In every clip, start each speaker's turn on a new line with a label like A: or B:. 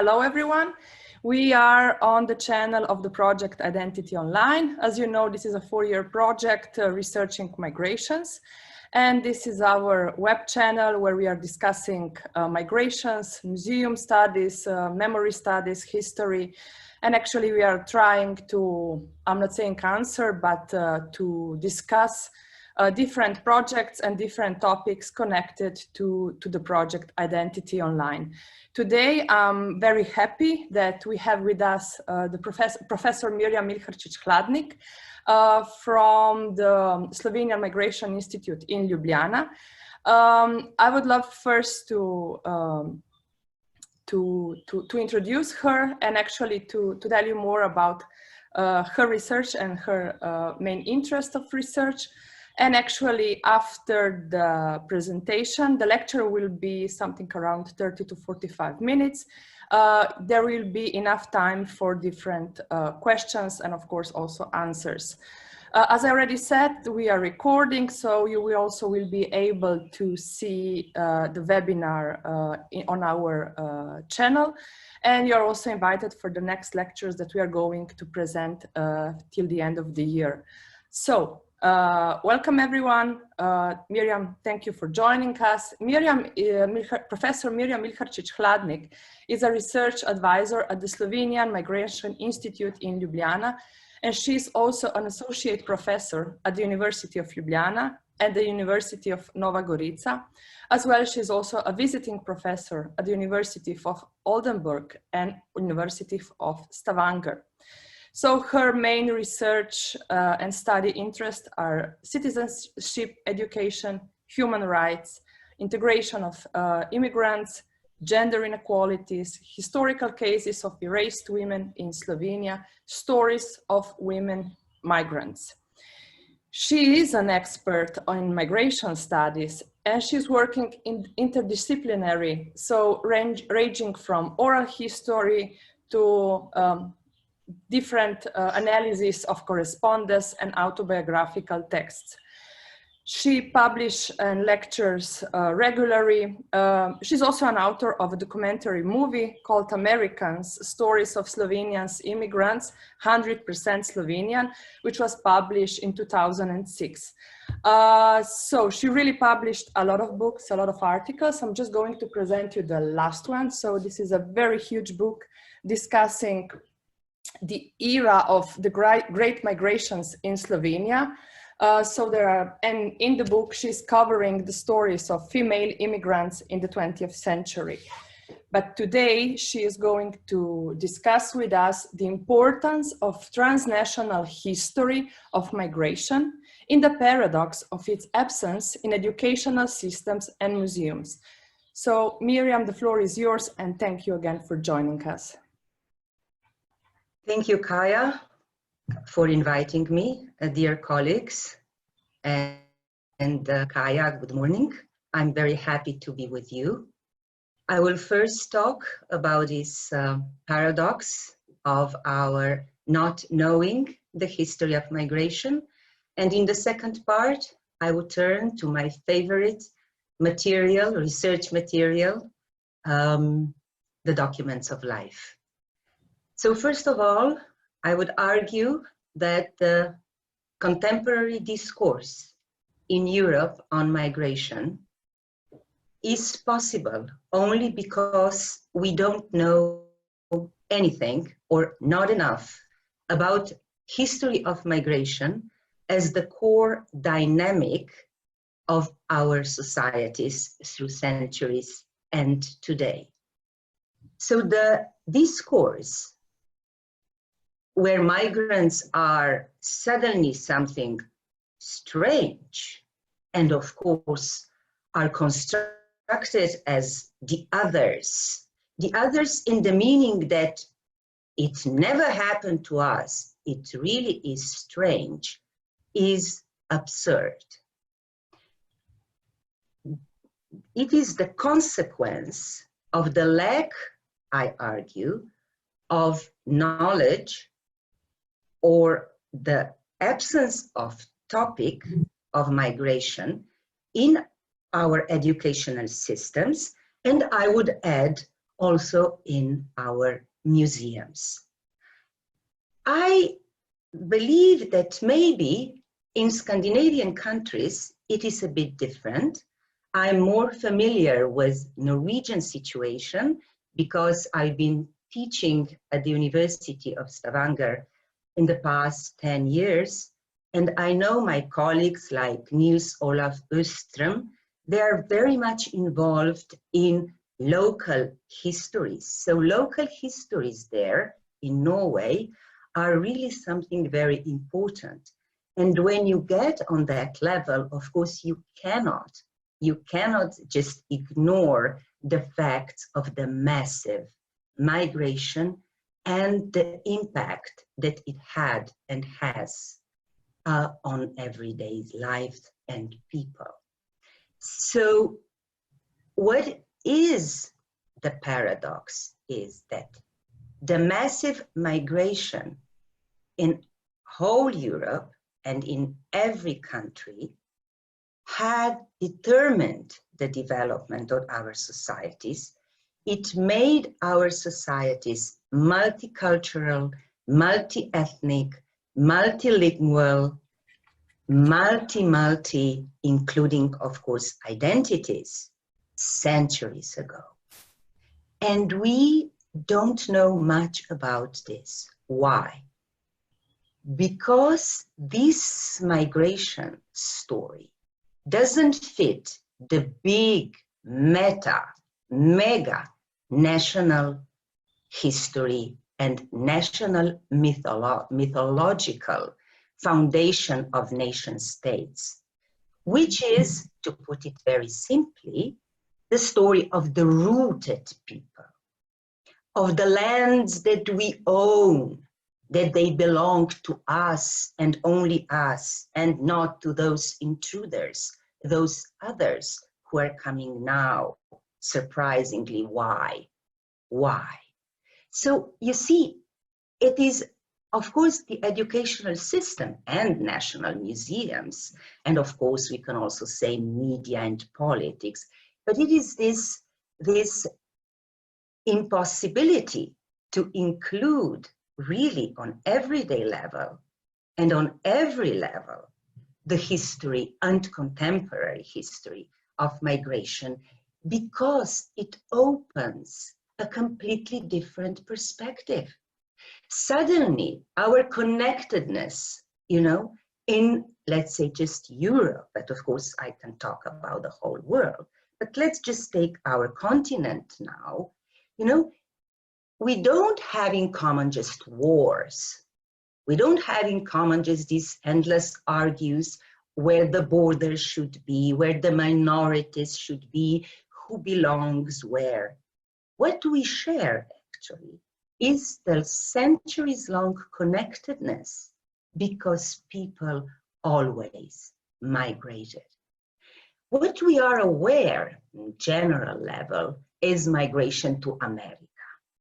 A: Hello everyone. We are on the channel of the project Identity Online. As you know, this is a 4-year project researching migrations. And this is our web channel where we are discussing migrations, museum studies, memory studies, history. And actually we are trying to, I'm not saying answer, but to discuss different projects and different topics connected to the project Identity Online. Today, I'm very happy that we have with us Professor Mirjam Milharčič Hladnik from the Slovenian Migration Institute in Ljubljana. I would love first to introduce her and actually to tell you more about her research and her main interest of research. And actually, after the presentation, the lecture will be something around 30 to 45 minutes. There will be enough time for different questions and, of course, also answers. As I already said, we are recording, so you will also be able to see the webinar on our channel. And you're also invited for the next lectures that we are going to present till the end of the year. So, welcome everyone. Mirjam, thank you for joining us. Professor Mirjam Milharčič Hladnik is a research advisor at the Slovenian Migration Institute in Ljubljana, and she's also an associate professor at the University of Ljubljana and the University of Nova Gorica. As well, she's also a visiting professor at the University of Oldenburg and University of Stavanger. So her main research and study interests are citizenship, education, human rights, integration of immigrants, gender inequalities, historical cases of erased women in Slovenia, stories of women migrants. She is an expert on migration studies, and she's working in interdisciplinary, so ranging from oral history to different analysis of correspondence and autobiographical texts. She publishes and lectures regularly. She's also an author of a documentary movie called Americans, Stories of Slovenians Immigrants, 100% Slovenian, which was published in 2006. So she really published a lot of books, a lot of articles. I'm just going to present you the last one. So this is a very huge book discussing the era of the great migrations in Slovenia. So there are, and in the book, she's covering the stories of female immigrants in the 20th century. But today, she is going to discuss with us the importance of transnational history of migration in the paradox of its absence in educational systems and museums. So Mirjam, the floor is yours, and thank you again for joining us.
B: Thank you, Kaya, for inviting me, dear colleagues. And Kaya, good morning. I'm very happy to be with you. I will first talk about this paradox of our not knowing the history of migration. And in the second part, I will turn to my favorite material, research material, the documents of life. So first of all, I would argue that the contemporary discourse in Europe on migration is possible only because we don't know anything or not enough about history of migration as the core dynamic of our societies through centuries and today. So the discourse where migrants are suddenly something strange and of course are constructed as the others in the meaning that it never happened to us, it really is strange, is absurd. It is the consequence of the lack, I argue, of knowledge or the absence of topic of migration in our educational systems, and I would add also in our museums. I believe that maybe in Scandinavian countries, it is a bit different. I'm more familiar with Norwegian situation because I've been teaching at the University of Stavanger in the past 10 years. And I know my colleagues like Nils Olaf Öström, they are very much involved in local histories. So local histories there in Norway are really something very important. And when you get on that level, of course, you cannot just ignore the facts of the massive migration and the impact that it had and has on everyday life and people. So what is the paradox is that the massive migration in whole Europe and in every country had determined the development of our societies. It made our societies multicultural, multi-ethnic, multilingual, multi, including, of course, identities centuries ago. And we don't know much about this. Why? Because this migration story doesn't fit the big mega national history and national mythological foundation of nation states, which is, to put it very simply, the story of the rooted people, of the lands that we own, that they belong to us and only us, and not to those intruders, those others who are coming now. Surprisingly, why? Why? So you see, it is, of course, the educational system and national museums, and of course, we can also say media and politics, but it is this impossibility to include really on everyday level and on every level the history and contemporary history of migration, because it opens a completely different perspective. Suddenly, our connectedness, in, let's say, just Europe, but of course I can talk about the whole world, but let's just take our continent now, we don't have in common just wars. We don't have in common just these endless argues where the borders should be, where the minorities should be, who belongs where. What we share actually is the centuries-long connectedness, because people always migrated. What we are aware, in general level, is migration to America.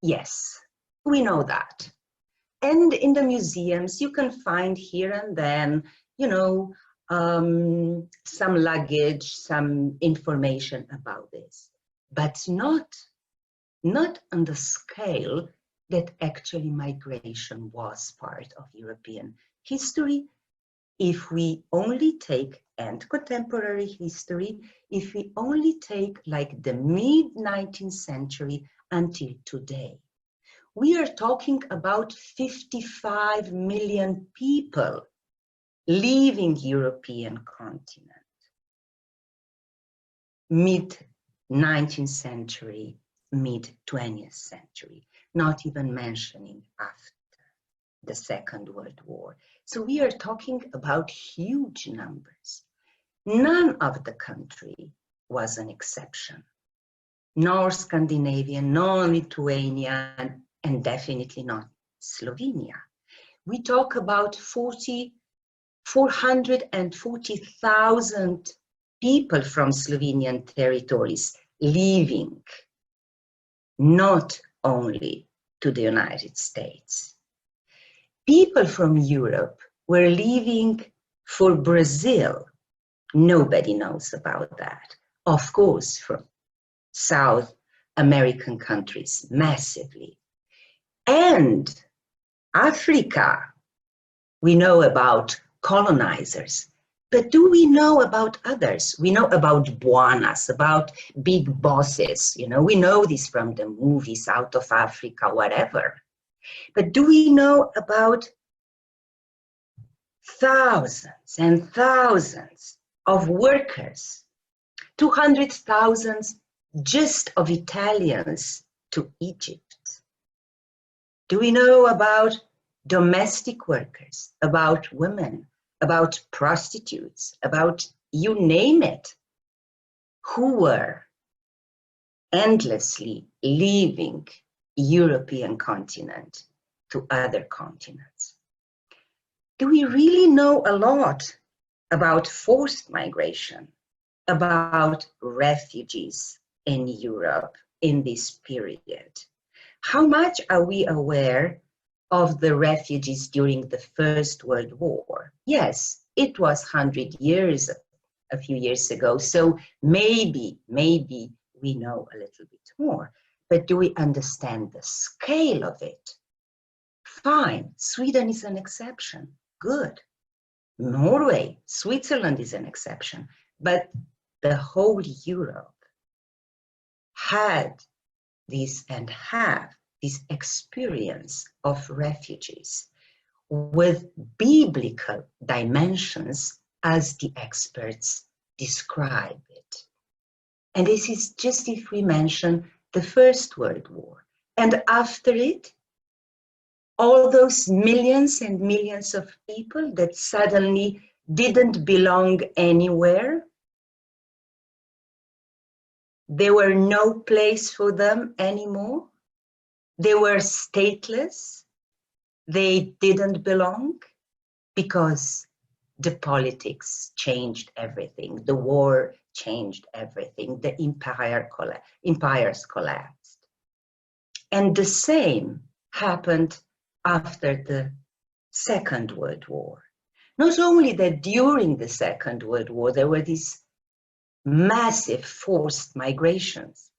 B: Yes, we know that. And in the museums, you can find here and then, some luggage, some information about this, but not on the scale that actually migration was part of European history. If we only take, and contemporary history, if we only take like the mid-19th century until today, we are talking about 55 million people leaving European continent. Mid-19th century, mid-20th century, not even mentioning after the Second World War. So we are talking about huge numbers. None of the country was an exception. Nor Scandinavia, nor Lithuania, and definitely not Slovenia. We talk about 440,000 people from Slovenian territories leaving, not only to the United States. People from Europe were leaving for Brazil. Nobody knows about that. Of course, from South American countries massively. And Africa, we know about colonizers, but do we know about others? We know about buanas, about big bosses, you know, we know this from the movies, Out of Africa, whatever. But do we know about thousands and thousands of workers, 200,000 just of Italians to Egypt? Do we know about domestic workers, about women, about prostitutes, about you name it, who were endlessly leaving European continent to other continents? Do we really know a lot about forced migration, about refugees in Europe in this period? How much are we aware of the refugees during the First World War? Yes, it was 100 years, a few years ago, so maybe we know a little bit more. But do we understand the scale of it? Fine, Sweden is an exception, good. Norway, Switzerland is an exception, but the whole Europe had this and have this experience of refugees with biblical dimensions as the experts describe it. And this is just if we mention the First World War. And after it, all those millions and millions of people that suddenly didn't belong anywhere. There were no place for them anymore. They were stateless. They didn't belong because the politics changed everything. The war changed everything. The empires collapsed. And the same happened after the Second World War. Not only that during the Second World War, there were these massive forced migrations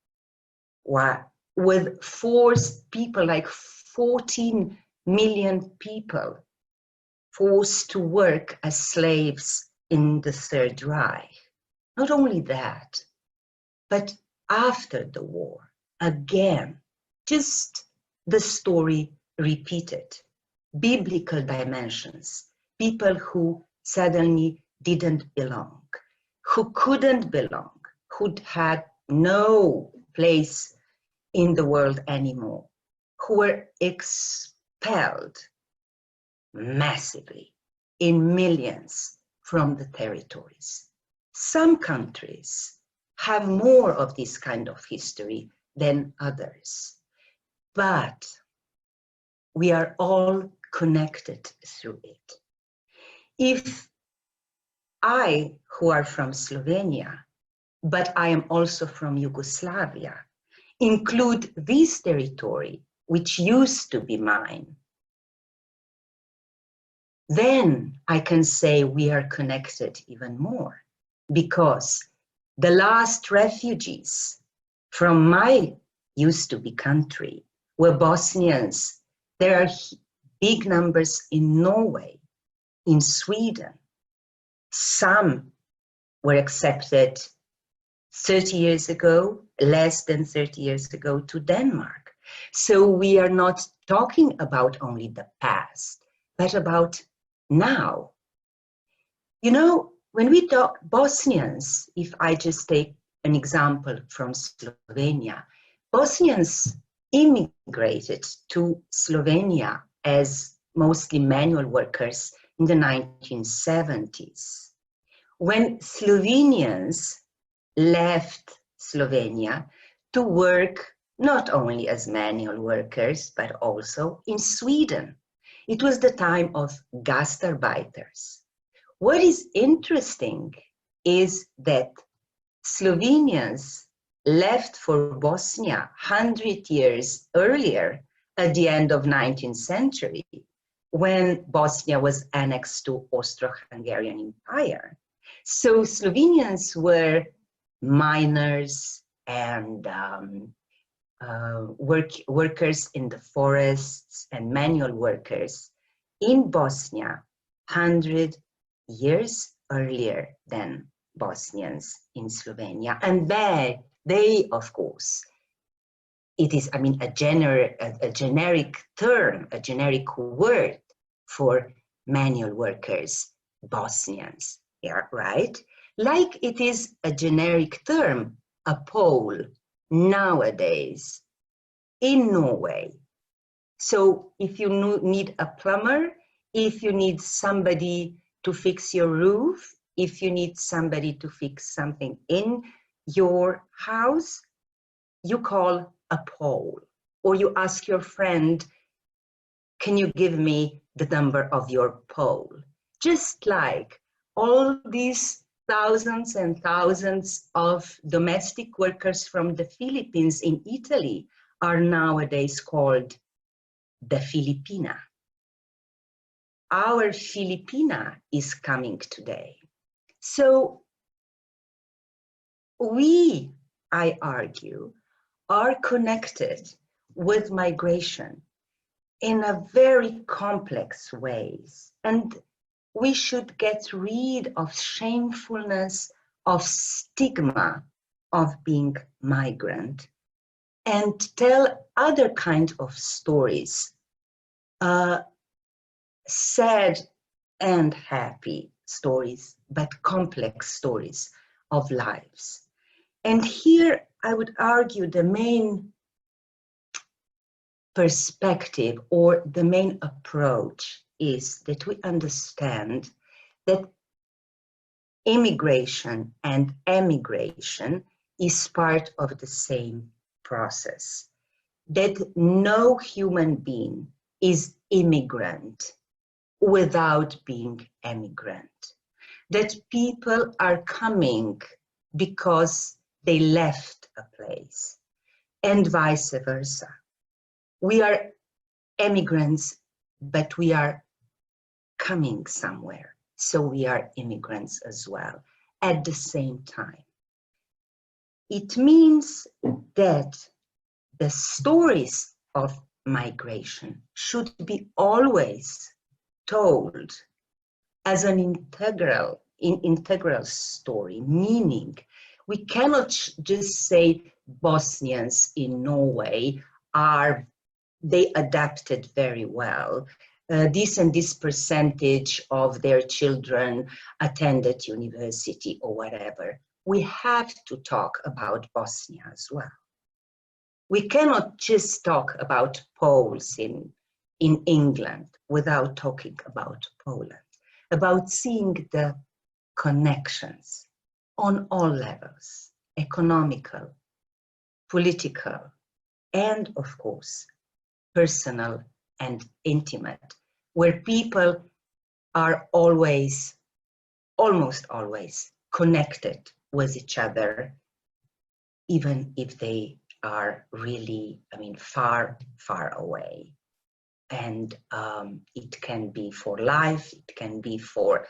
B: with forced people, like 14 million people forced to work as slaves in the Third Reich. Not only that, but after the war, again, just the story repeated. Biblical dimensions, people who suddenly didn't belong, who couldn't belong, who had no place in the world anymore, who were expelled massively in millions from the territories. Some countries have more of this kind of history than others, but we are all connected through it. If I, who are from Slovenia, but I am also from Yugoslavia, include this territory, which used to be mine, then I can say we are connected even more, because the last refugees from my used to be country were Bosnians. There are big numbers in Norway, in Sweden. Some were accepted 30 years ago, less than 30 years ago, to Denmark. So we are not talking about only the past, but about now. You know, when we talk Bosnians, if I just take an example from Slovenia, Bosnians immigrated to Slovenia as mostly manual workers in the 1970s. When Slovenians left Slovenia to work not only as manual workers, but also in Sweden. It was the time of gastarbeiters. What is interesting is that Slovenians left for Bosnia 100 years earlier, at the end of 19th century, when Bosnia was annexed to Austro-Hungarian Empire. So Slovenians were miners and workers in the forests and manual workers in Bosnia 100 years earlier than Bosnians in Slovenia. And they, of course, it is, I mean, a generic term, a generic word for manual workers, Bosnians, yeah, right? Like it is a generic term, a Pole, nowadays in Norway. So if you need a plumber, if you need somebody to fix your roof, if you need somebody to fix something in your house, you call a Pole, or you ask your friend, can you give me the number of your pole? Just like all these thousands and thousands of domestic workers from the Philippines in Italy are nowadays called the Filipina. Our Filipina is coming today. So we, I argue, are connected with migration in a very complex ways. And we should get rid of shamefulness, of stigma of being migrant, and tell other kind of stories, sad and happy stories, but complex stories of lives. And here I would argue the main perspective or the main approach is that we understand that immigration and emigration is part of the same process, that no human being is immigrant without being emigrant, that people are coming because they left a place, and vice versa. We are immigrants, but we are coming somewhere, so we are immigrants as well at the same time. It means that the stories of migration should be always told as an integral story, meaning we cannot just say Bosnians in Norway they adapted very well. This and this percentage of their children attended university or whatever. We have to talk about Bosnia as well. We cannot just talk about Poles in England without talking about Poland, about seeing the connections on all levels, economical, political, and of course, personal and intimate, where people are always, almost always connected with each other, even if they are really, I mean, far, far away. And it can be for life, it can be for a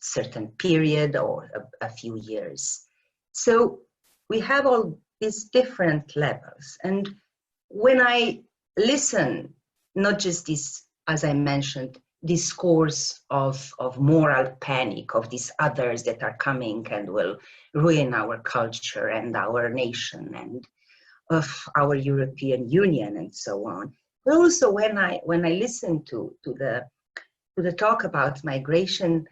B: certain period or a few years. So we have all these different levels. And when I listen, not just this, as I mentioned, discourse of moral panic, of these others that are coming and will ruin our culture and our nation and of our European Union and so on. But also when I listen to the talk about migration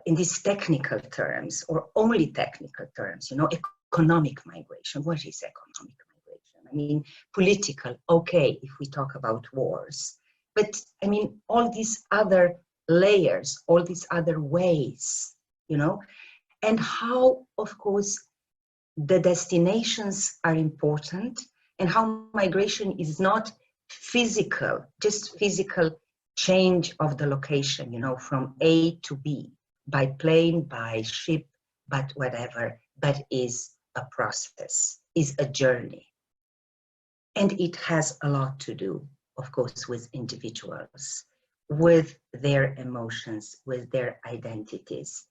B: in these technical terms, or only technical terms, you know, economic migration. What is economic migration? I mean, political, okay, if we talk about wars. But I mean, all these other layers, all these other ways, you know, and how, of course, the destinations are important, and how migration is not physical, just physical change of the location, you know, from A to B, by plane, by ship, but whatever, but is a process, is a journey. And it has a lot to do, of course, with individuals, with their emotions, with their identities,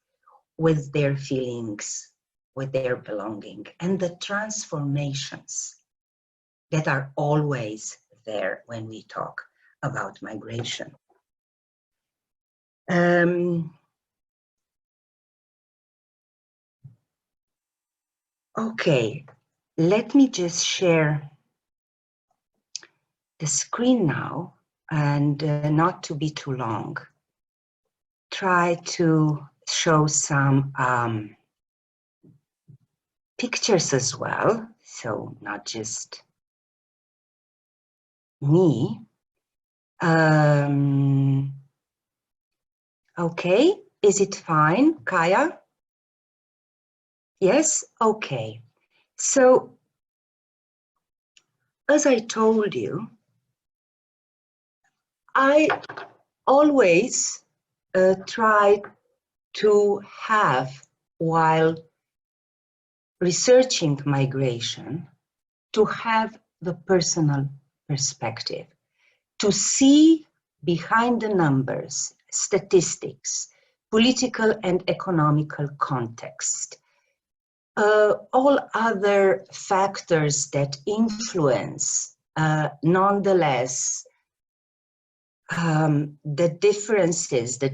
B: with their feelings, with their belonging, and the transformations that are always there when we talk about migration. Okay, let me just share the screen now, and not to be too long. Try to show some pictures as well, so not just me. Okay, is it fine, Kaya? Yes, okay. So, as I told you, I always try to have, while researching migration, to have the personal perspective, to see behind the numbers, statistics, political and economical context, all other factors that influence, nonetheless, the differences, the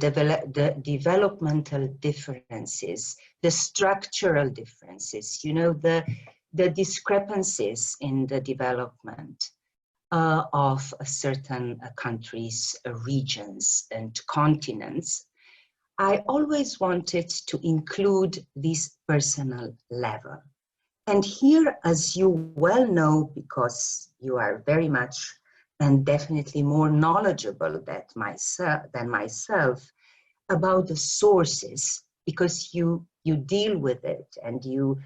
B: developmental differences, the structural differences, you know, the discrepancies in the development of certain countries, regions, and continents. I always wanted to include this personal level. And here, as you well know, because you are very much and definitely more knowledgeable than myself about the sources, because you deal with it and you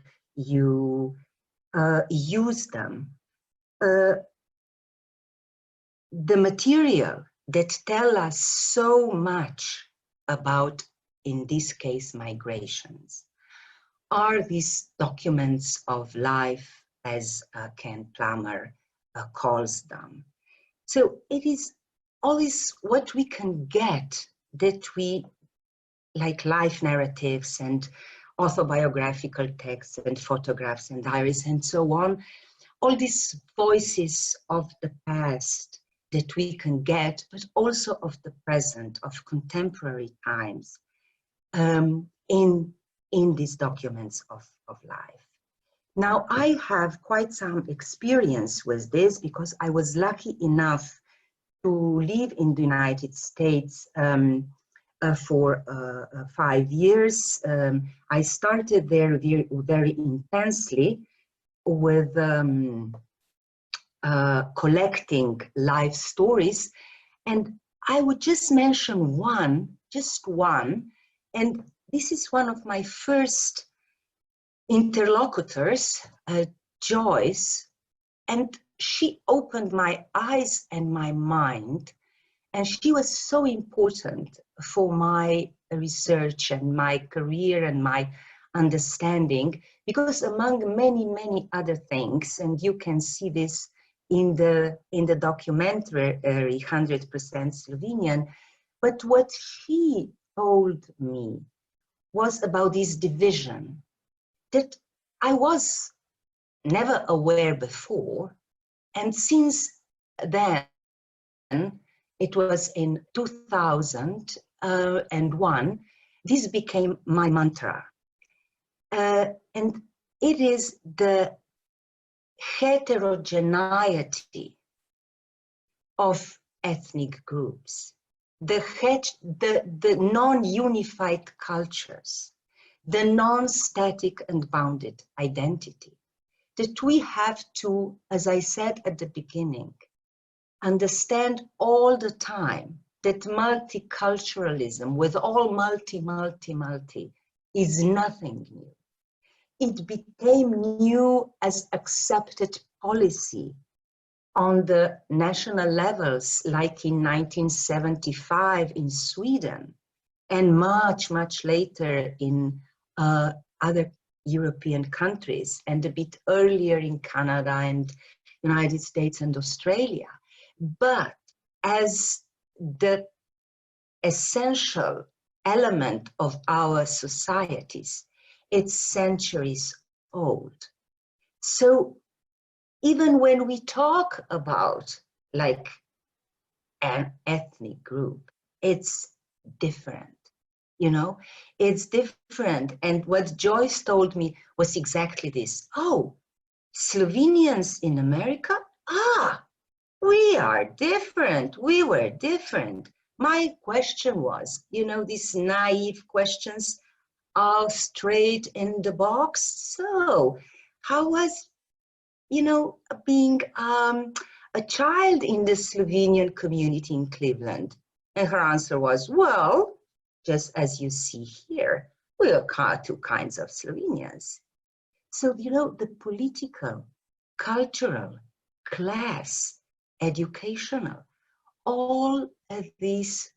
B: use them. The material that tell us so much about, in this case, migrations, are these documents of life, as Ken Plummer calls them. So it is always what we can get that we, like life narratives and autobiographical texts and photographs and diaries and so on, all these voices of the past that we can get, but also of the present, of contemporary times, in these documents of life. Now, I have quite some experience with this because I was lucky enough to live in the United States for 5 years. I started there very intensely with collecting life stories, and I would just mention just one, and this is one of my first interlocutors, Joyce, and she opened my eyes and my mind, and she was so important for my research and my career and my understanding, because among many other things, and you can see this in the documentary 100% Slovenian, but what she told me was about this division that I was never aware before, and since then, it was in 2001, this became my mantra. And it is the heterogeneity of ethnic groups, the non-unified cultures, the non-static and bounded identity, that we have to, as I said at the beginning, understand all the time that multiculturalism with all multi is nothing new. It became new as accepted policy on the national levels, like in 1975 in Sweden, and much later in other European countries, and a bit earlier in Canada and United States and Australia. But as the essential element of our societies, it's centuries old. So even when we talk about like an ethnic group, it's different. You know, it's different. And what Joyce told me was exactly this. Oh, Slovenians in America? Ah, we are different. We were different. My question was, you know, these naive questions are straight in the box. So how was, you know, being a child in the Slovenian community in Cleveland? And her answer was, well, just as you see here, we are two kinds of Slovenians. So, you know, the political, cultural, class, educational, all of these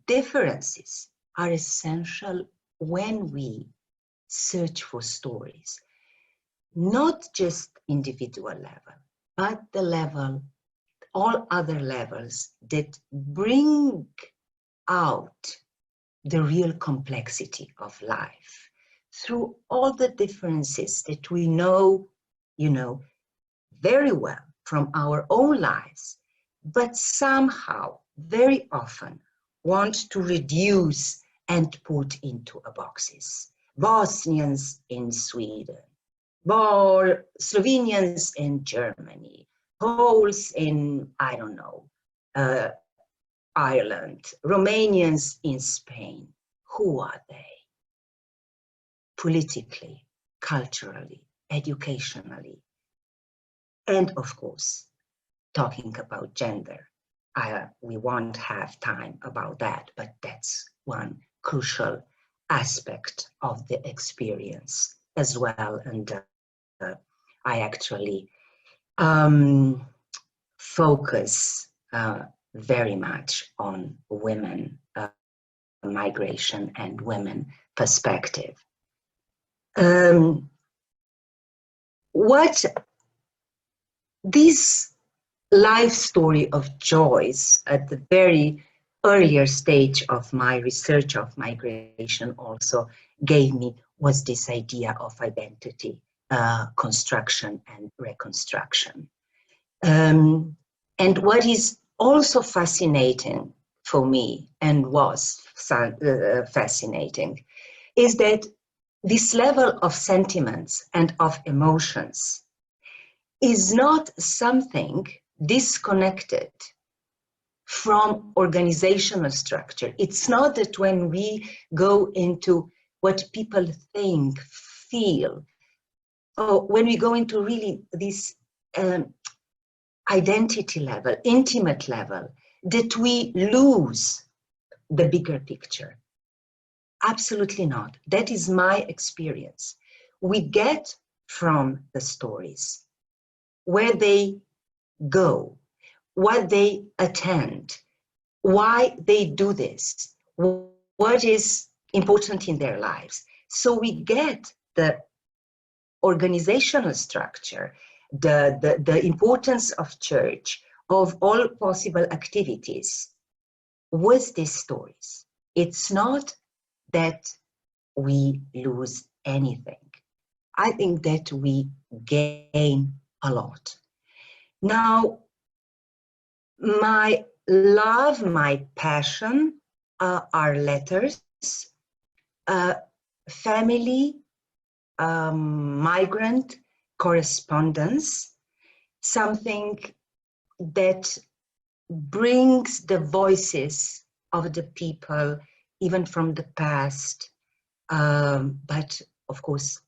B: differences are essential when we search for stories. Not just individual level, but the level, all other levels that bring out the real complexity of life through all the differences that we know, you know, very well from our own lives, but somehow very often want to reduce and put into a boxes. Bosnians in Sweden, or Slovenians in Germany, Poles in, I don't know, Ireland, Romanians in Spain. Who are they? Politically, culturally, educationally, and of course, talking about gender. We won't have time about that, but that's one crucial aspect of the experience as well. And I actually focus very much on women migration and women perspective. What this life story of Joyce at the very earlier stage of my research of migration also gave me was this idea of identity, construction and reconstruction. And what is also fascinating for me, and was fascinating, is that this level of sentiments and of emotions is not something disconnected from organizational structure. It's not that when we go into what people think, feel, or when we go into really this identity level, intimate level, that we lose the bigger picture. Absolutely not. That is my experience. We get from the stories where they go, what they attend, why they do this, what is important in their lives. So we get the organizational structure, the importance of church, of all possible activities with these stories. It's not that we lose anything. I think that we gain a lot. Now, my love, my passion are letters, family, migrant correspondence, something that brings the voices of the people, even from the past. But of course,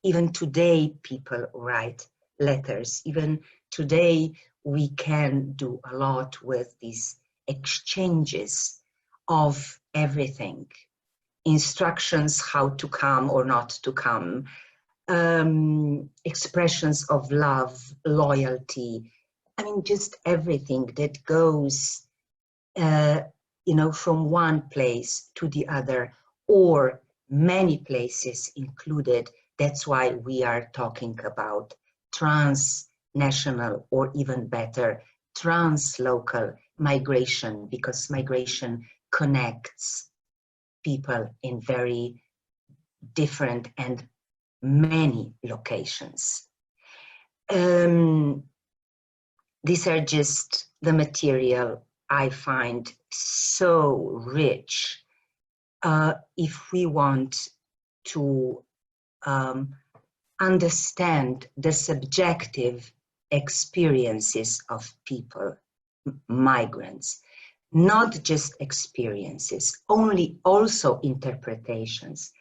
B: even today, people write letters. Even today, we can do a lot with these exchanges of everything. Instructions how to come or not to come, expressions of love, loyalty. I mean, just everything that goes, you know, from one place to the other, or many places included. That's why we are talking about transnational, or even better, translocal migration, because migration connects people in very different and many locations. These are just the material I find so rich if we want to understand the subjective experiences of people, migrants, not just experiences, also interpretations.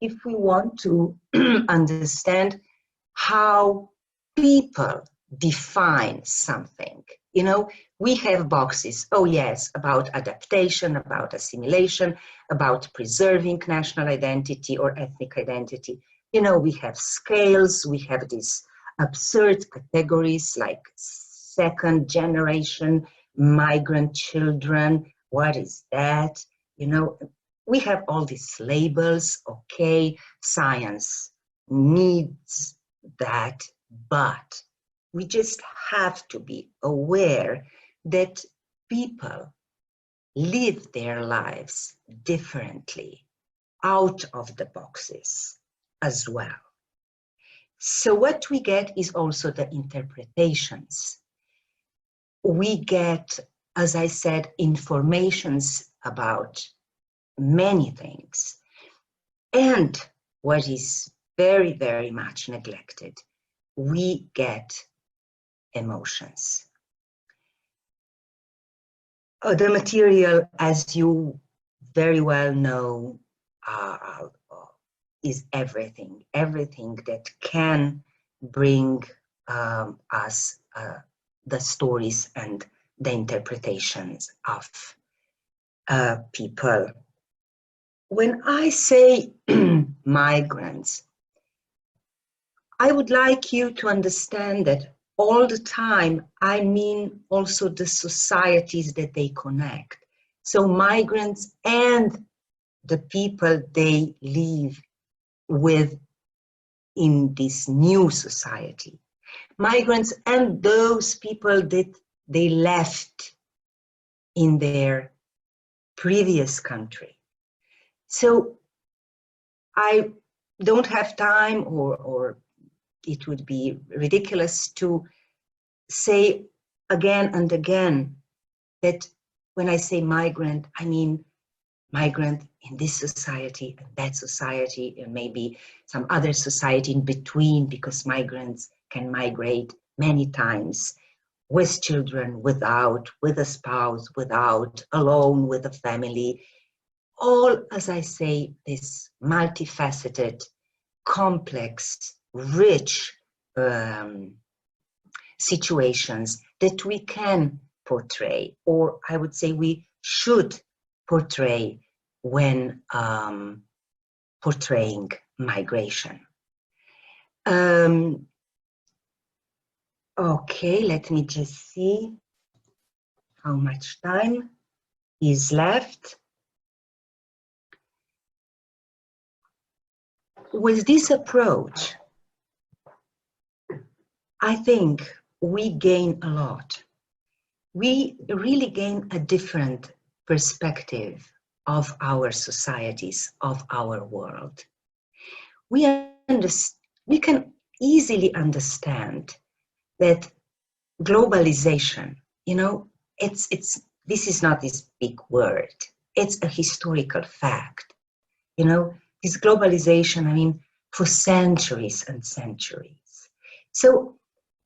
B: If we want to understand how people define something, you know, we have boxes, oh yes, about adaptation, about assimilation, about preserving national identity or ethnic identity. You know, we have scales, we have these absurd categories like second generation migrant children. What is that? You know, we have all these labels. Okay, science needs that, but we just have to be aware that people live their lives differently out of the boxes as well. So what we get is also the interpretations. We get, as I said, informations about many things. And what is very, very much neglected, we get emotions. The material, as you very well know, is everything that can bring us the stories and the interpretations of people. When I say migrants, I would like you to understand that all the time I mean also the societies that they connect. So migrants and the people they live with in this new society. Migrants and those people that they left in their previous country. So I don't have time, or it would be ridiculous to say again and again that when I say migrant, I mean migrant in this society and that society, and maybe some other society in between, because migrants can migrate many times with children, without, with a spouse, without, alone, with a family. All, as I say, this multifaceted, complex, rich situations that we can portray, or I would say we should portray when portraying migration. Okay, let me just see how much time is left. With this approach, I think we gain a lot. We really gain a different perspective of our societies, of our world. We can easily understand that globalization, you know, this is not this big word. It's a historical fact. You know, this globalization, I mean, for centuries and centuries. So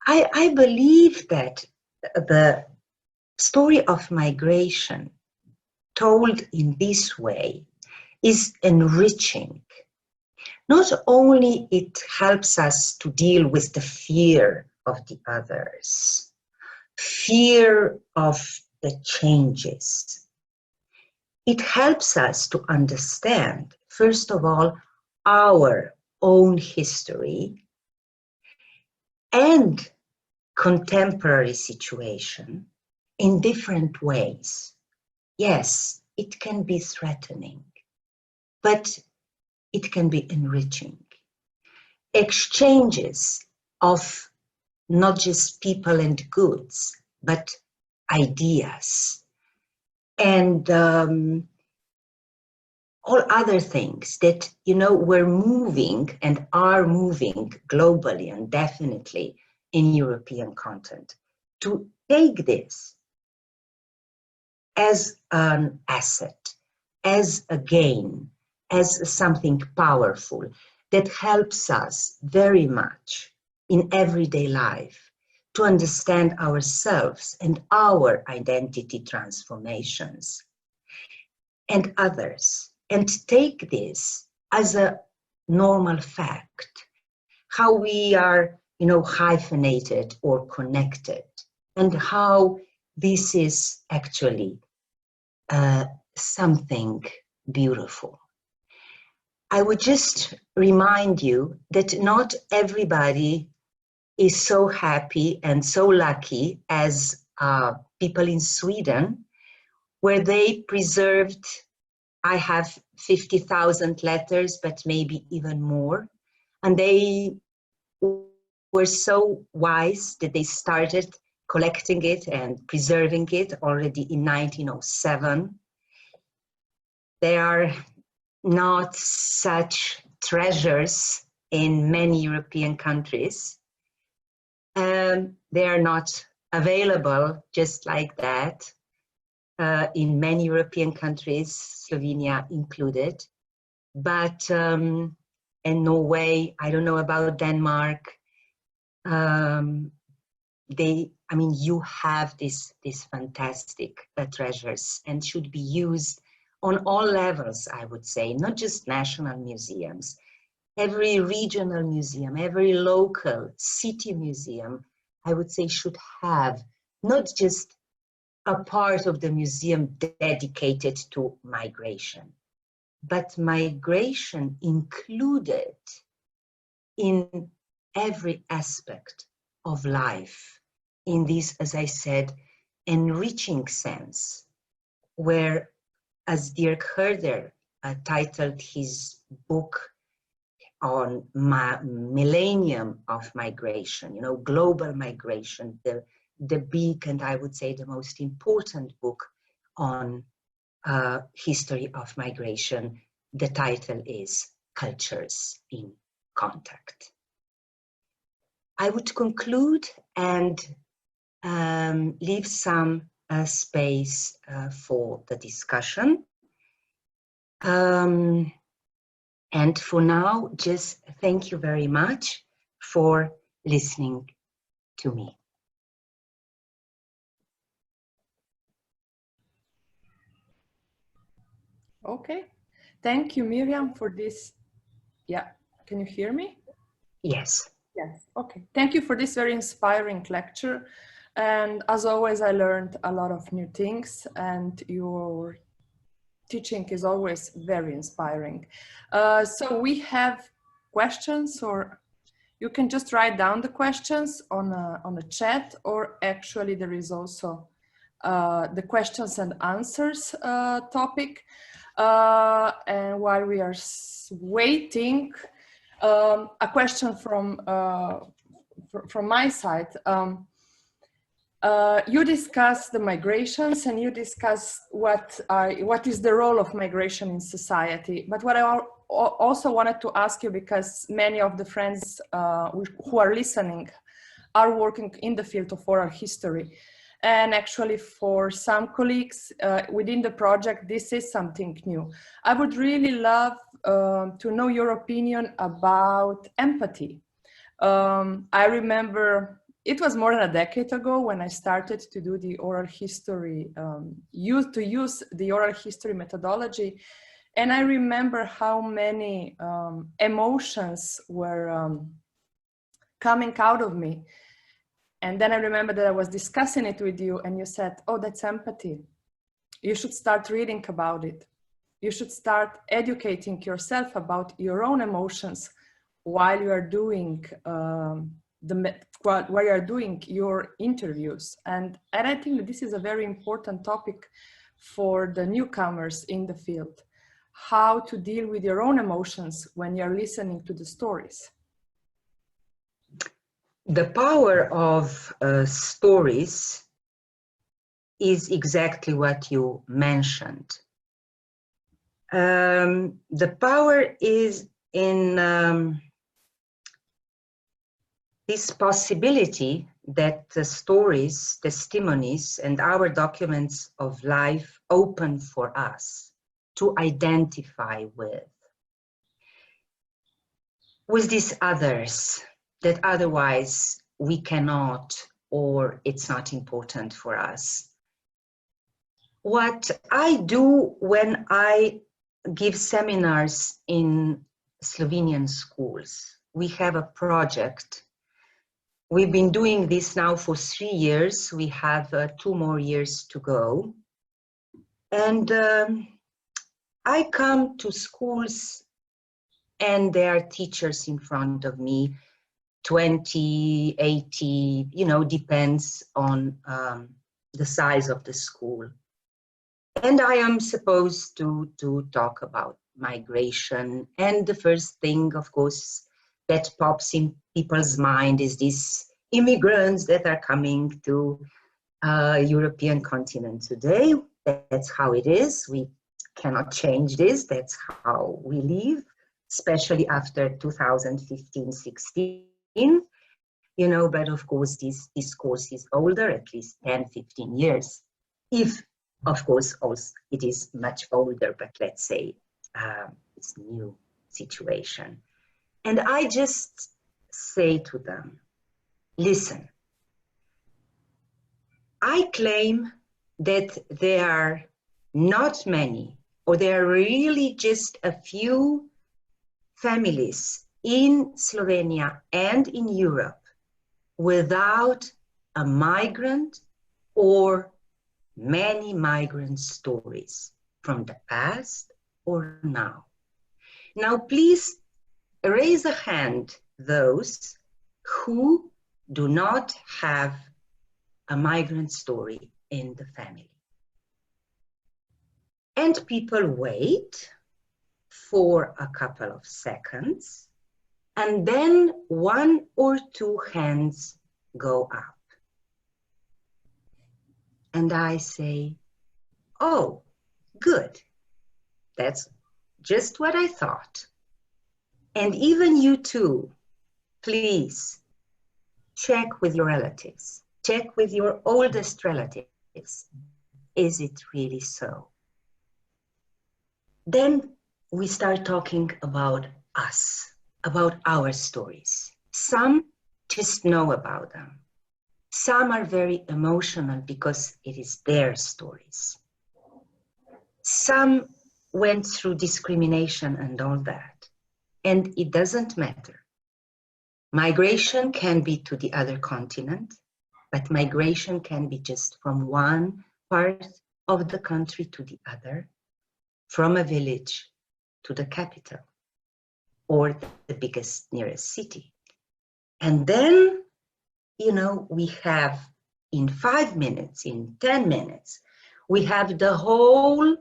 B: I believe that the story of migration told in this way is enriching. Not only it helps us to deal with the fear of the others, fear of the changes. It helps us to understand, first of all, our own history and contemporary situation in different ways. Yes, it can be threatening, but it can be enriching. Exchanges of not just people and goods, but ideas and all other things that, you know, we're moving and are moving globally and definitely in European content, to take this as an asset, as a gain, as something powerful that helps us very much in everyday life to understand ourselves and our identity transformations and others, and take this as a normal fact, how we are, hyphenated or connected, and how this is actually something beautiful. I would just remind you that not everybody is so happy and so lucky as people in Sweden, where they preserved, I have 50,000 letters, but maybe even more. And they were so wise that they started collecting it and preserving it already in 1907. There are not such treasures in many European countries. They are not available just like that in many European countries, Slovenia included. But in Norway, I don't know about Denmark, you have these fantastic treasures and should be used on all levels, I would say, not just national museums. Every regional museum, every local city museum, I would say, should have not just a part of the museum dedicated to migration, but migration included in every aspect of life, in this, as I said, enriching sense, where, as Dirk Herder titled his book on millennium of migration, global migration, the big and I would say the most important book on history of migration, the title is Cultures in Contact. I would conclude and leave some space for the discussion. And for now, just thank you very much for listening to me.
A: Okay, thank you, Mirjam, for this. Yeah, can you hear me?
B: Yes.
A: Yes, okay. Thank you for this very inspiring lecture. And as always, I learned a lot of new things, and your teaching is always very inspiring. So we have questions, or you can just write down the questions on a chat, or actually there is also the questions and answers topic. And while we are waiting, a question from my side. You discuss the migrations and you discuss what is the role of migration in society. But what I also wanted to ask you, because many of the friends who are listening are working in the field of oral history. And actually for some colleagues within the project, this is something new. I would really love to know your opinion about empathy. I remember it was more than a decade ago when I started to do the oral history, use the oral history methodology. And I remember how many emotions were coming out of me. And then I remember that I was discussing it with you and you said, oh, that's empathy. You should start reading about it. You should start educating yourself about your own emotions while you are doing your interviews. And I think that this is a very important topic for the newcomers in the field, how to deal with your own emotions when you're listening to the stories.
B: The power of stories is exactly what you mentioned. The power is in this possibility that the stories, testimonies, and our documents of life open for us to identify with these others that otherwise we cannot, or it's not important for us. What I do when I give seminars in Slovenian schools, we have a project. We've been doing this now for 3 years. We have 2 more years to go. And I come to schools and there are teachers in front of me, 20, 80, you know, depends on the size of the school. And I am supposed to talk about migration. And the first thing, of course, that pops in people's mind is these immigrants that are coming to European continent today. That's how it is. We cannot change this. That's how we live, especially after 2015-16. You know, but of course, this course is older, at least 10, 15 years. If, of course, also it is much older, but let's say it's a new situation. And I just say to them, listen, I claim that there are not many, or there are really just a few families in Slovenia and in Europe without a migrant or many migrant stories from the past or now. Now, please raise a hand, those who do not have a migrant story in the family. And people wait for a couple of seconds, and then 1 or 2 hands go up. And I say, oh, good. That's just what I thought. And even you too, please check with your relatives. Check with your oldest relatives. Is it really so? Then we start talking about us, about our stories. Some just know about them. Some are very emotional because it is their stories. Some went through discrimination and all that, and it doesn't matter. Migration can be to the other continent, but migration can be just from one part of the country to the other, from a village to the capital or the biggest nearest city. And then, you know, we have in 5 minutes, in 10 minutes, we have the whole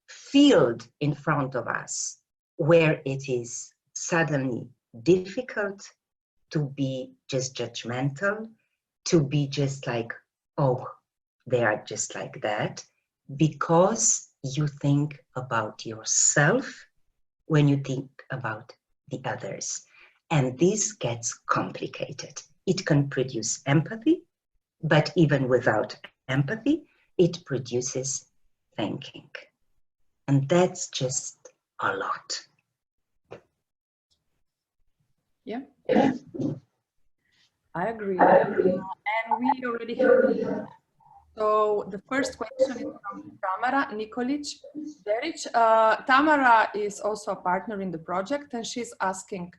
B: field in front of us where it is suddenly difficult to be just judgmental, to be just like, oh, they are just like that, because you think about yourself when you think about the others. And this gets complicated. It can produce empathy, but even without empathy, it produces thinking. And that's just a lot.
A: Yeah, I agree. And we already have. So the first question is from Tamara Nikolić-Derić. Tamara is also a partner in the project, and she's asking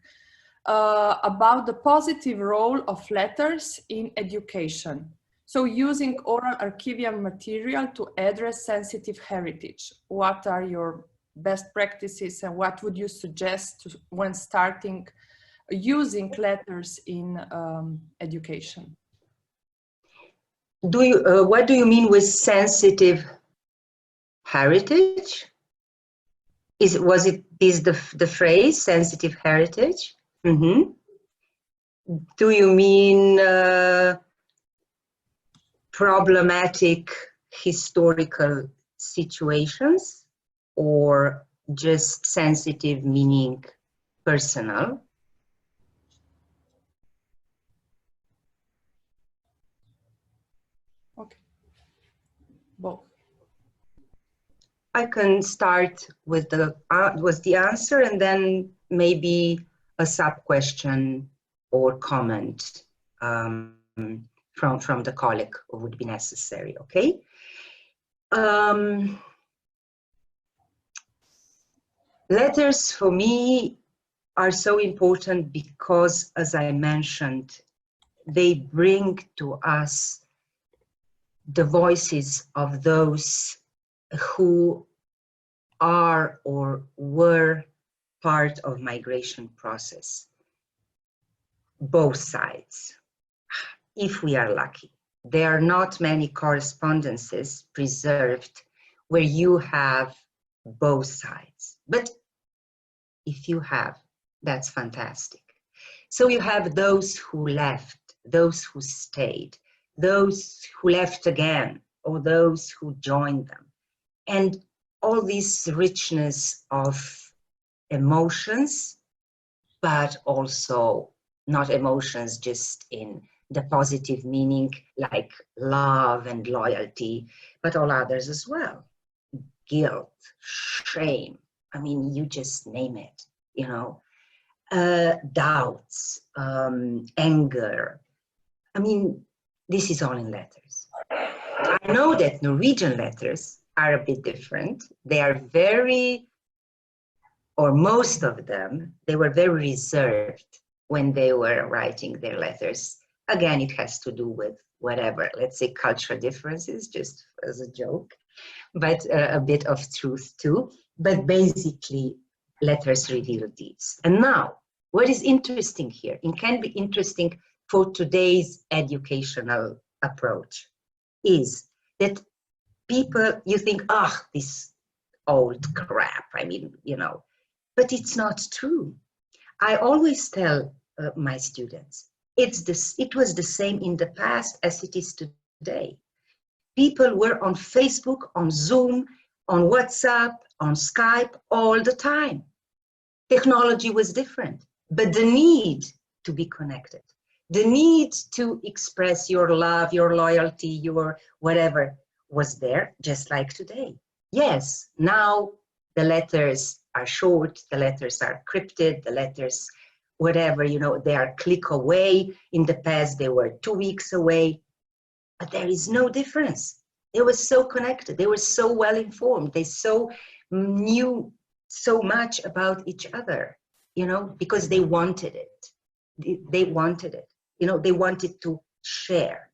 A: about the positive role of letters in education. So using oral archival material to address sensitive heritage. What are your best practices and what would you suggest when starting using letters in education?
B: What do you mean with sensitive heritage? Was it the phrase sensitive heritage? Mm-hmm. Do you mean problematic historical situations, or just sensitive meaning personal?
A: Okay. Both.
B: I can start with the answer and then maybe a sub-question or comment from the colleague would be necessary, okay? Letters for me are so important because, as I mentioned, they bring to us the voices of those who are or were part of migration process, both sides, if we are lucky. There are not many correspondences preserved where you have both sides, but if you have, that's fantastic. So you have those who left, those who stayed, those who left again, or those who joined them. And all this richness of emotions, but also not emotions just in the positive meaning like love and loyalty, but all others as well. Guilt, shame, I mean, you just name it, you know, doubts, anger. I mean, this is all in letters. I know that Norwegian letters are a bit different. They are very, or most of them, they were very reserved when they were writing their letters. Again, it has to do with whatever, let's say cultural differences, just as a joke, but a bit of truth too. But basically, letters reveal deeds. And now, what is interesting here, it can be interesting for today's educational approach, is that people, you think, ah, this old crap, I mean, you know, but it's not true. I always tell my students, it was the same in the past as it is today. People were on Facebook, on Zoom, on WhatsApp, on Skype all the time. Technology was different, but the need to be connected, the need to express your love, your loyalty, your whatever was there, just like today. Yes, now the letters are short, the letters are crypted, the letters, whatever, you know, they are click away. In the past, they were 2 weeks away, but there is no difference. They were so connected, they were so well informed, they so knew so much about each other, you know, because they wanted it. They wanted it, you know, they wanted to share.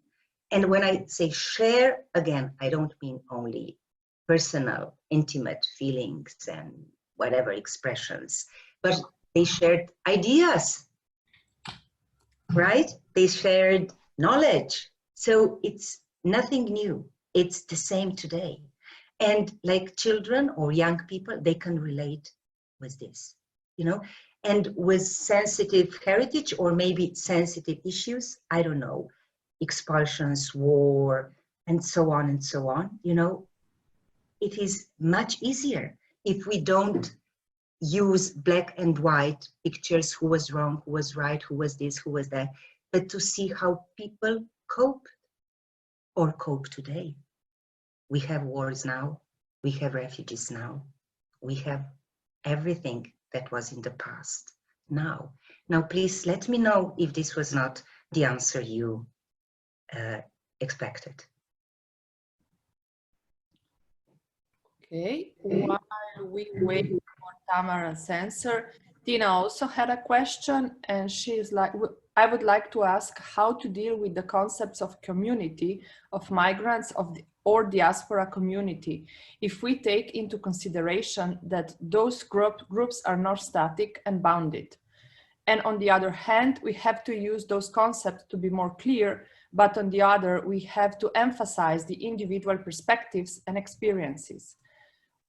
B: And when I say share, again, I don't mean only personal, intimate feelings and whatever expressions, but they shared ideas, right? They shared knowledge. So it's nothing new. It's the same today. And like children or young people, they can relate with this, you know, and with sensitive heritage or maybe sensitive issues, I don't know, expulsions, war, and so on, you know, it is much easier if we don't use black and white pictures, who was wrong, who was right, who was this, who was that, but to see how people cope or cope today. We have wars now, we have refugees now, we have everything that was in the past now. Now, please let me know if this was not the answer you expected.
A: Okay, while we wait for Tamara's answer, Tina also had a question, and she's like, I would like to ask how to deal with the concepts of community, of migrants, or diaspora community, if we take into consideration that those groups are not static and bounded. And on the other hand, we have to use those concepts to be more clear, but on the other, we have to emphasize the individual perspectives and experiences.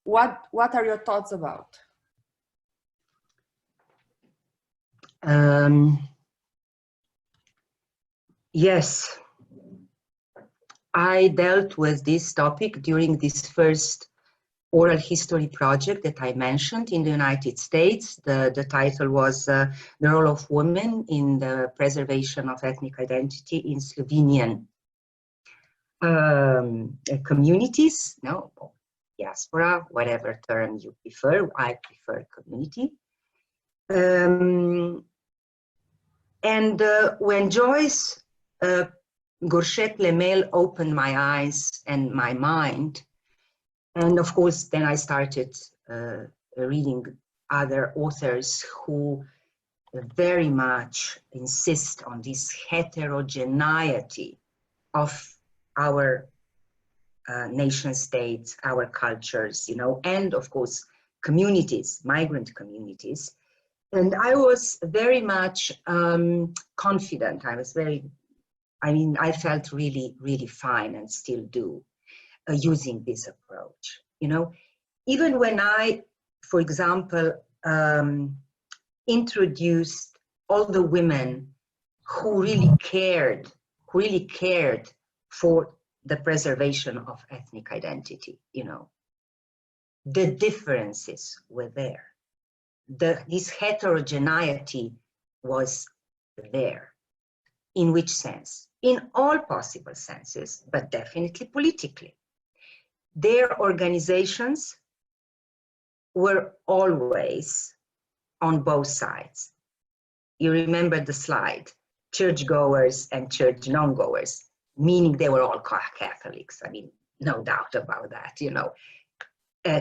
A: What are your thoughts about?
B: Yes, I dealt with this topic during this first oral history project that I mentioned in the United States. The title was The Role of Women in the Preservation of Ethnic Identity in Slovenian communities, no, diaspora, whatever term you prefer. I prefer community. And when Joyce Gourchette-Lemel opened my eyes and my mind, and of course, then I started reading other authors who very much insist on this heterogeneity of our nation states, our cultures, you know, and of course, communities, migrant communities. And I was very much confident. I felt really, really fine, and still do, using this approach. You know, even when I, for example, introduced all the women who really cared for the preservation of ethnic identity, you know, the differences were there. This heterogeneity was there. In which sense? In all possible senses, but definitely politically. Their organizations were always on both sides. You remember the slide, churchgoers and church non-goers, meaning they were all Catholics. I mean, no doubt about that, you know.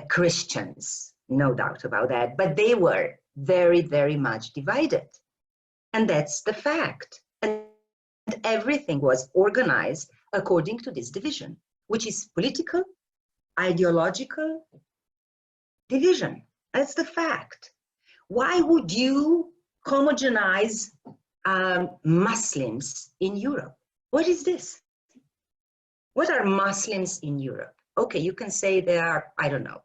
B: Christians, no doubt about that, but they were very, very much divided. And that's the fact. And everything was organized according to this division, which is political, ideological division. That's the fact. Why would you homogenize Muslims in Europe? What is this? What are Muslims in Europe? Okay, you can say there are, I don't know,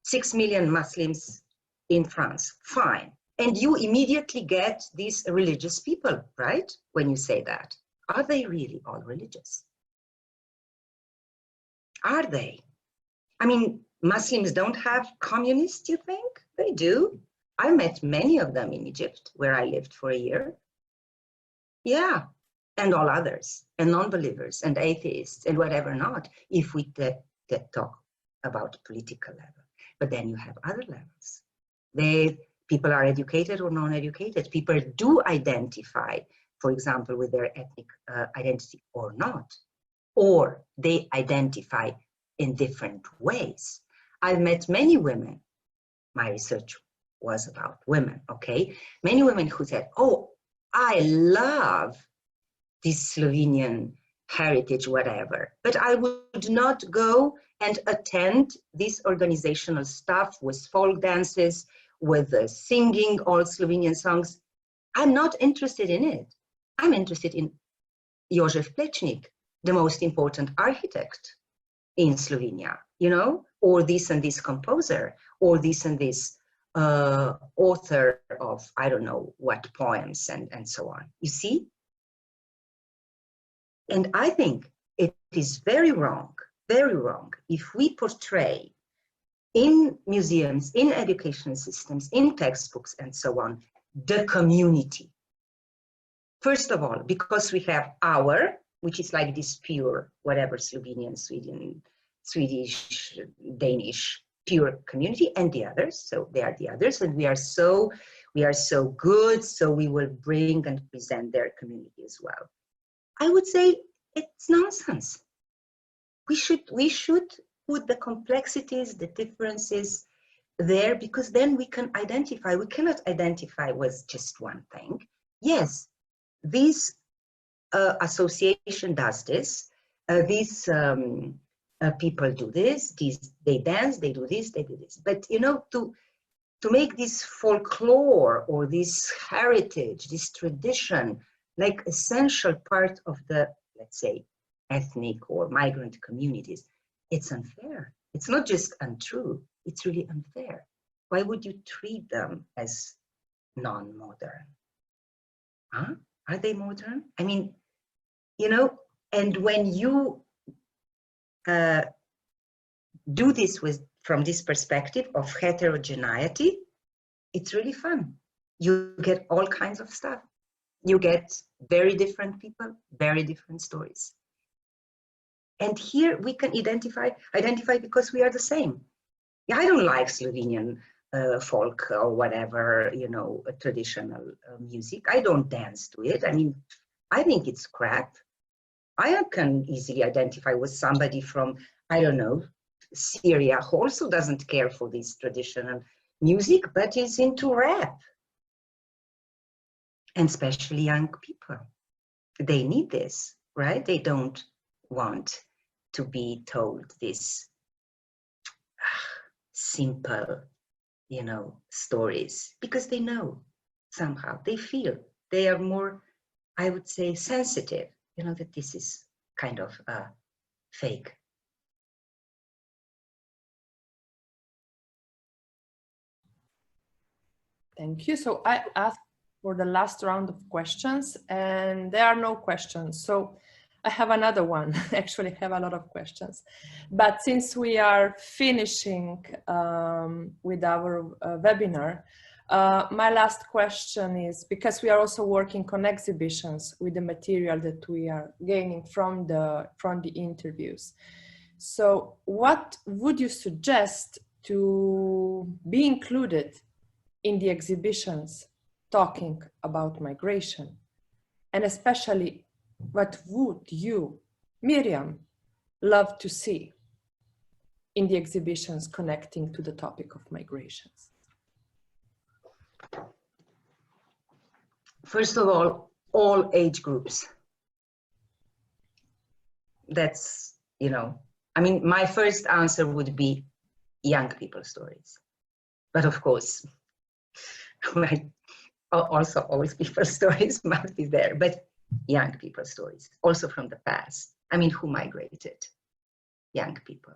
B: 6 million Muslims in France, fine. And you immediately get these religious people, right? When you say that. Are they really all religious? Are they? I mean, Muslims don't have communists, you think? They do. I met many of them in Egypt, where I lived for a year. Yeah, and all others, and non-believers, and atheists, and whatever not, if we talk about political level. But then you have other levels. People are educated or non-educated. People do identify, for example, with their ethnic identity or not, or they identify in different ways. I've met many women. My research was about women, okay? Many women who said, oh, I love this Slovenian heritage, whatever, but I would not go and attend this organizational stuff with folk dances, with singing all Slovenian songs. I'm not interested in it. I'm interested in Jožef Plečnik, the most important architect in Slovenia, you know, or this and this composer, or this and this author of, I don't know what poems and so on. You see? And I think it is very wrong, if we portray in museums, in educational systems, in textbooks and so on, the community. First of all, because we have our, which is like this pure, whatever, Slovenian, Swedish, Danish, pure community, and the others. So they are the others, and we are so good, so we will bring and present their community as well. I would say it's nonsense. We should put the complexities, the differences there, because then we can identify. We cannot identify with just one thing. Yes, this association does this. These people do this. They dance. They do this. They do this. But you know, to make this folklore or this heritage, this tradition, like essential part of the, let's say, ethnic or migrant communities, it's unfair. It's not just untrue, it's really unfair. Why would you treat them as non-modern? Huh? Are they modern? I mean, you know, and when you do this from this perspective of heterogeneity, it's really fun. You get all kinds of stuff. You get very different people, very different stories. And here we can identify because we are the same. Yeah, I don't like Slovenian folk or whatever, you know, traditional music. I don't dance to it. I mean, I think it's crap. I can easily identify with somebody from, I don't know, Syria, who also doesn't care for this traditional music, but is into rap. And especially young people. They need this, right? They don't want to be told this simple, you know, stories, because they know somehow, they feel, they are more, I would say, sensitive, you know, that this is kind of fake.
A: Thank you. So I asked for the last round of questions, and there are no questions. So I have another one. Actually, I have a lot of questions. But since we are finishing with our webinar, my last question is, because we are also working on exhibitions with the material that we are gaining from the interviews. So what would you suggest to be included in the exhibitions talking about migration? And especially, what would you, Mirjam, love to see in the exhibitions connecting to the topic of migrations?
B: First of all age groups. That's, you know, I mean, my first answer would be young people stories. But of course, also always people's stories must be there, but young people stories, also from the past. I mean, who migrated? Young people.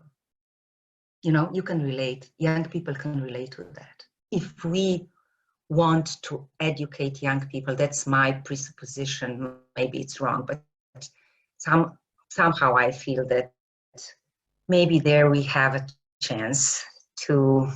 B: You know, you can relate, young people can relate to that. If we want to educate young people, that's my presupposition, maybe it's wrong, but somehow I feel that maybe there we have a chance to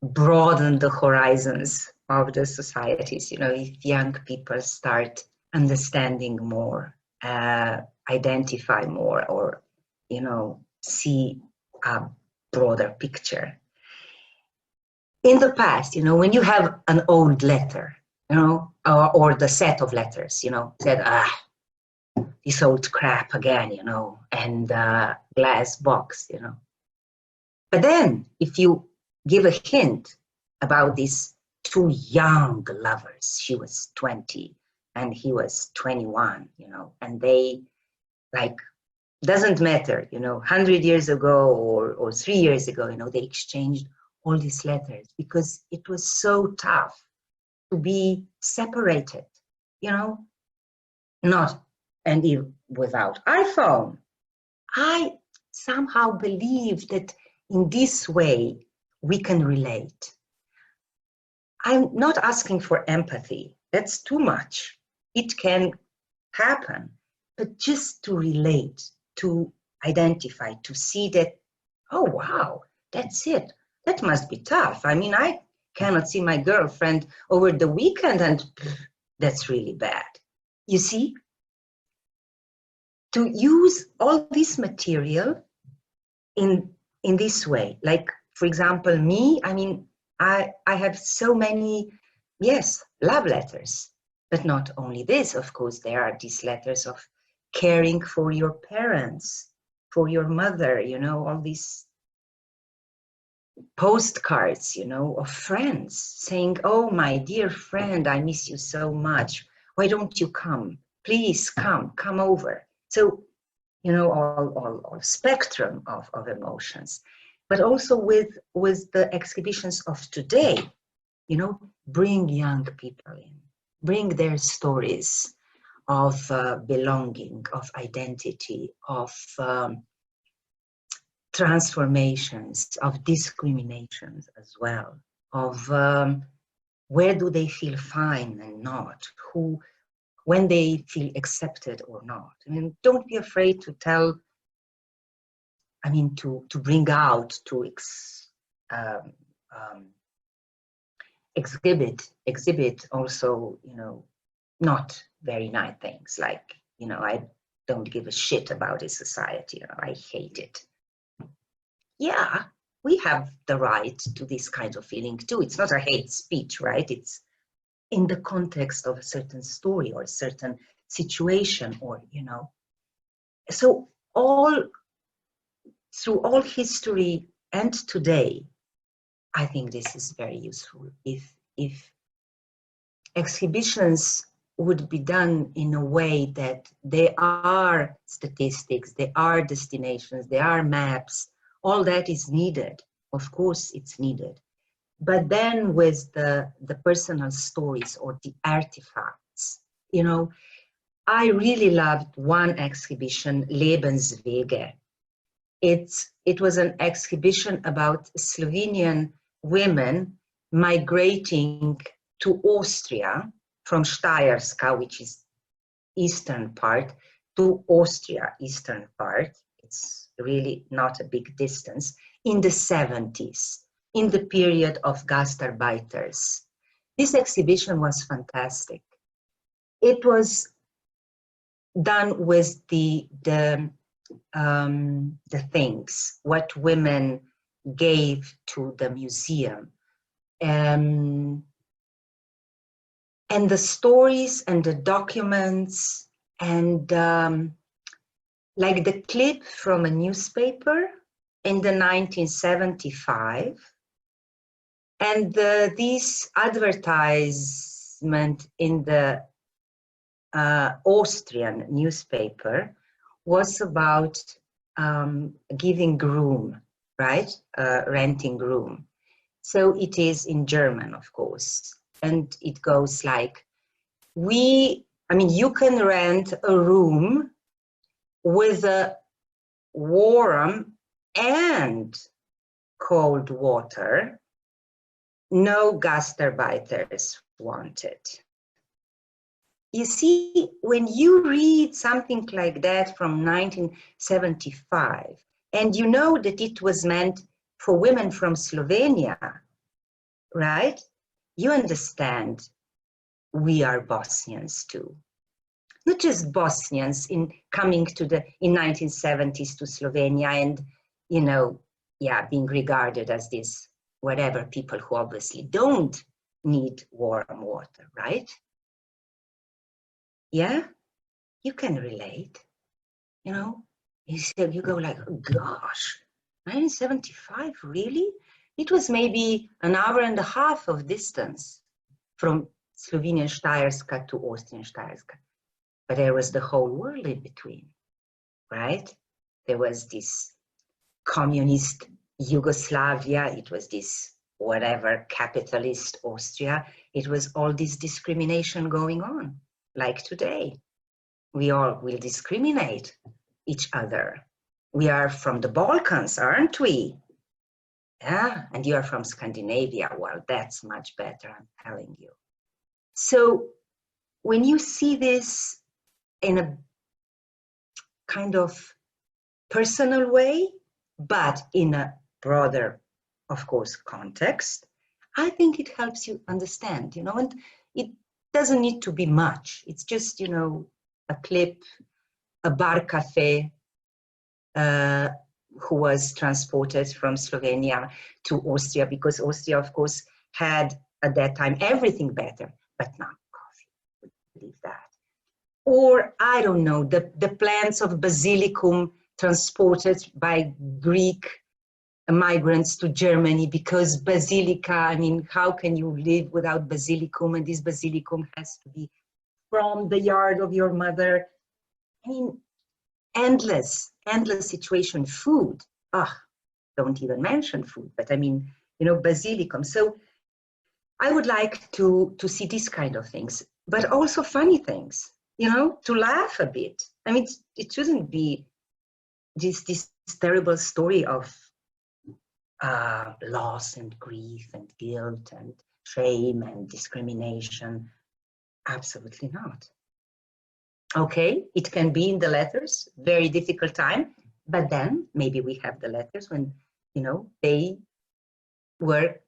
B: broaden the horizons of the societies. You know, if young people start understanding more, identify more, or, you know, see a broader picture. In the past, you know, when you have an old letter, you know, or the set of letters, you know, said, this old crap again, you know, and glass box, you know. But then if you give a hint about these two young lovers, she was 20 and he was 21, you know, and they, like, doesn't matter, you know, 100 years ago or 3 years ago, you know, they exchanged all these letters because it was so tough to be separated, you know, not, and even without iPhone. I somehow believe that in this way we can relate. I'm not asking for empathy, that's too much. It can happen, but just to relate, to identify, to see that, oh wow, that's it. That must be tough. I mean, I cannot see my girlfriend over the weekend, and that's really bad. You see? To use all this material in this way, like, for example, me, I mean, I have so many, yes, love letters, but not only this, of course, there are these letters of caring for your parents, for your mother, you know, all these postcards, you know, of friends saying, oh, my dear friend, I miss you so much. Why don't you come? Please come over. So, you know, all spectrum of emotions, but also with the exhibitions of today, you know, bring young people in, bring their stories of belonging, of identity, of transformations, of discriminations as well, of where do they feel fine and not, who, when they feel accepted or not. I mean, don't be afraid to tell, I mean, to bring out, to exhibit also, you know, not very nice things, like, you know, I don't give a shit about this society, you know, I hate it. Yeah, we have the right to this kind of feeling too. It's not a hate speech, right? It's in the context of a certain story or a certain situation, or, you know. So through all history and today, I think this is very useful. If exhibitions would be done in a way that they are statistics, they are destinations, they are maps, all that is needed. Of course, it's needed. But then with the personal stories or the artifacts, you know, I really loved one exhibition, Lebensviege. It was an exhibition about Slovenian women migrating to Austria from Steierska, which is eastern part, to Austria, eastern part. It's really not a big distance, in the 70s, in the period of Gastarbeiters. This exhibition was fantastic. It was done with the things, what women gave to the museum. And the stories and the documents, and like the clip from a newspaper in the 1975, and this advertisement in the Austrian newspaper was about giving room, right? Renting room. So it is in German, of course. And it goes like, you can rent a room with a warm and cold water. No Gastarbeiters wanted. You see, when you read something like that from 1975, and you know that it was meant for women from Slovenia, right? You understand we are Bosnians too. Not just Bosnians in coming to in 1970s to Slovenia and, you know, yeah, being regarded as this, whatever, people who obviously don't need warm water, right? Yeah, you can relate, you know. You go like, oh gosh, 1975, really? It was maybe an hour and a half of distance from Slovenian Steierska to Austrian Steierska. But there was the whole world in between, right? There was this communist Yugoslavia, it was this whatever capitalist Austria, it was all this discrimination going on. Like today, we all will discriminate each other. We are from the Balkans, aren't we? Yeah, and you are from Scandinavia. Well, that's much better, I'm telling you. So when you see this in a kind of personal way, but in a broader, of course, context, I think it helps you understand, you know, and it doesn't need to be much. It's just, you know, a clip, a bar cafe who was transported from Slovenia to Austria, because Austria, of course, had at that time everything better, but not coffee. We believe that. Or, I don't know, the plants of basilicum transported by Greek migrants to Germany, because basilica, I mean, how can you live without basilicum? And this basilicum has to be from the yard of your mother. I mean, endless situation. Food, don't even mention food, but I mean, you know, basilicum. So I would like to see these kind of things, but also funny things, you know, to laugh a bit. I mean, it shouldn't be this terrible story of loss and grief and guilt and shame and discrimination. Absolutely not. Okay, it can be in the letters, very difficult time, but then maybe we have the letters when, you know, they were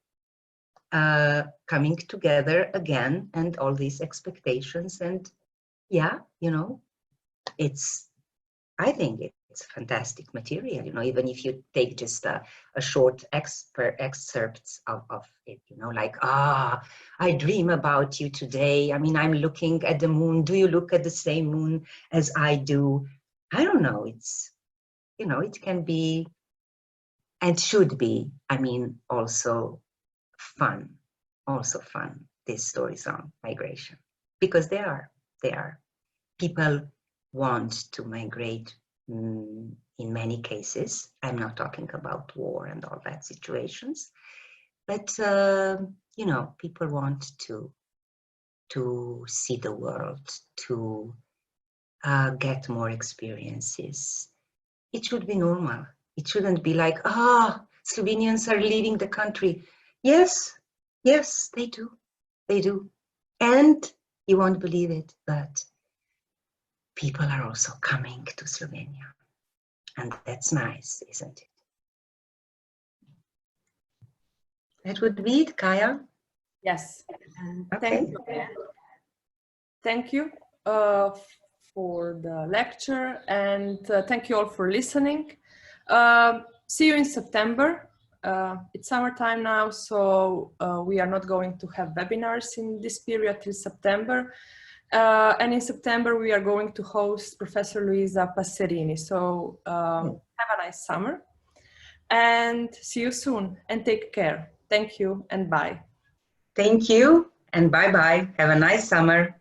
B: coming together again, and all these expectations and yeah, you know, I think it's fantastic material, you know, even if you take just a short excerpts of it, you know, like, I dream about you today. I mean, I'm looking at the moon. Do you look at the same moon as I do? I don't know. It's, you know, it can be and should be, I mean, also fun, these stories on migration, because they are. People want to migrate in many cases. I'm not talking about war and all that situations, but you know, people want to see the world, to get more experiences. It should be normal. It shouldn't be like, Slovenians are leaving the country. Yes, they do. They do. And you won't believe it, but people are also coming to Slovenia. And that's nice, isn't it? That would be it, Kaya.
A: Yes.
B: Okay.
A: Thank you for the lecture, and thank you all for listening. See you in September. It's summertime now, so we are not going to have webinars in this period till September. And in September, we are going to host Professor Luisa Passerini. So have a nice summer and see you soon, and take care. Thank you and bye.
B: Thank you and bye-bye. Have a nice summer.